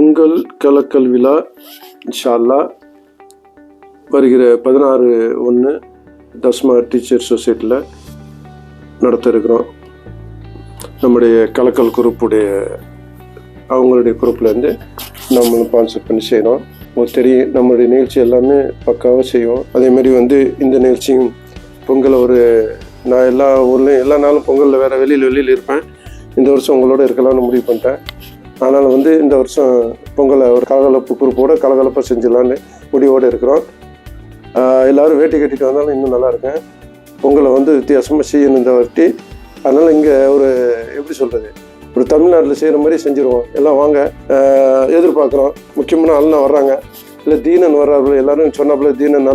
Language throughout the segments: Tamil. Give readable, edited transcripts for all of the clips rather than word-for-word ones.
பொங்கல் கலக்கல் விழா இன்ஷா அல்லாஹ் வருகிற 16/1 தஸ்மா டீச்சர் சொசைட்டியில் நடத்த இருக்கிறோம். நம்முடைய கலக்கல் குரூப்புடைய அவங்களுடைய குரூப்லேருந்து நம்ம ஸ்பான்சர் பண்ணி செய்கிறோம். உங்களுக்கு தெரியும், நம்மளுடைய நிகழ்ச்சி எல்லாமே பக்காவாக செய்வோம். அதேமாரி இந்த நிகழ்ச்சியும் பொங்கலை நான் எல்லா ஊர்லேயும் எல்லா நாளும் பொங்கலில் வேறு வெளியில் இருப்பேன். இந்த வருஷம் உங்களோட இருக்கலாம்னு முடிவு பண்ணிட்டேன். அதனால் இந்த வருஷம் பொங்கலை ஒரு கலகலப்பு குரூப்போடு கலகலப்பாக செஞ்சிடலான்னு முடிவோடு இருக்கிறோம். எல்லோரும் வேட்டி கட்டிட்டு வந்தாலும் இன்னும் நல்லா இருக்கேன். பொங்கலை வித்தியாசமாக செய்யணும் இந்த வாட்டி. அதனால் இங்கே எப்படி சொல்கிறது, ஒரு தமிழ்நாட்டில் செய்கிற மாதிரி செஞ்சுருவோம். எல்லாம் வாங்க, எதிர்பார்க்குறோம். முக்கியமான ஆளுனா வர்றாங்க. இல்லை தீனன் வர்றாப்புல, எல்லோரும் சொன்னாப்புல தீனன்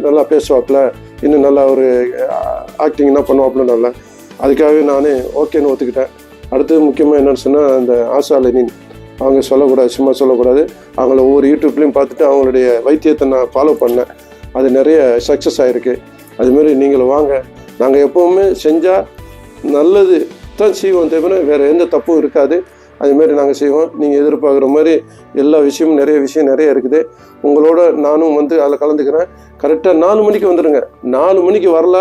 நல்லா பேசுவாப்புல, இன்னும் நல்லா ஒரு ஆக்டிங்னா பண்ணுவாப்புல நல்லா. அதுக்காகவே நான் ஓகேன்னு ஒத்துக்கிட்டேன். அடுத்தது முக்கியமாக என்னென்னு சொன்னால், அந்த ஆஷா லெனின் அவங்க சொல்லக்கூடாது, சும்மா சொல்லக்கூடாது. அவங்கள ஒவ்வொரு யூடியூப்லேயும் பார்த்துட்டு அவங்களுடைய வைத்தியத்தை நான் ஃபாலோ பண்ணேன். அது நிறைய சக்ஸஸ் ஆகிருக்கு. அதுமாரி நீங்களும் வாங்க. நாங்கள் எப்போவுமே செஞ்சால் நல்லது தான் செய்வோம், தவிர வேறு எந்த தப்பும் இருக்காது. அதுமாரி நாங்கள் செய்வோம். நீங்கள் எதிர்பார்க்குற மாதிரி எல்லா விஷயமும் நிறைய இருக்குது. உங்களோட நானும் அதில் கலந்துக்கிறேன். கரெக்டாக 4 மணிக்கு வந்துடுங்க. 4 மணிக்கு வரல,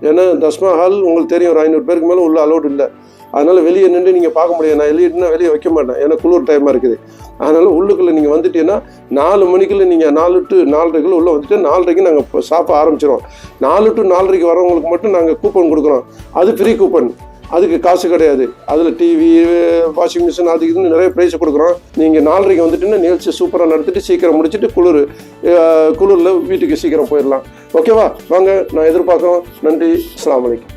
ஏன்னா தஸ்மா ஹால் உங்களுக்கு தெரியும், ஒரு 500 பேருக்கு மேலே உள்ள அலோடு இல்லை. அதனால் வெளியே நின்று நீங்கள் பார்க்க முடியாது. நான் வெளியிட்டுனா வெளியே வைக்க மாட்டேன், ஏன்னா குளிர் டைமாக இருக்குது. அதனால் உள்ளுக்குள்ளே நீங்கள் வந்துட்டீங்கன்னா 4 மணிக்குள்ளே நீங்கள் 4 to 4:30 உள்ளே வந்துட்டு 4:30 நாங்கள் சாப்பிட ஆரம்பிச்சிடுவோம். 4 to 4:30 வரவங்களுக்கு மட்டும் நாங்கள் கூப்பன் கொடுக்குறோம். அது ஃப்ரீ கூப்பன், அதுக்கு காசு கிடையாது. அதில் டிவி, வாஷிங் மிஷின், அதுக்கு இதுன்னு நிறைய ப்ரைஸ் கொடுக்குறோம். நீங்கள் 4:30 வந்துட்டுன்னா நிகழ்ச்சி சூப்பராக நடத்திட்டு சீக்கிரம் முடிச்சுட்டு குளிரில் வீட்டுக்கு சீக்கிரம் போயிடலாம். ஓகேவா? வாங்க, நான் எதிர்பார்க்குறோம். நன்றி. அஸ்ஸலாமு அலைக்கும்.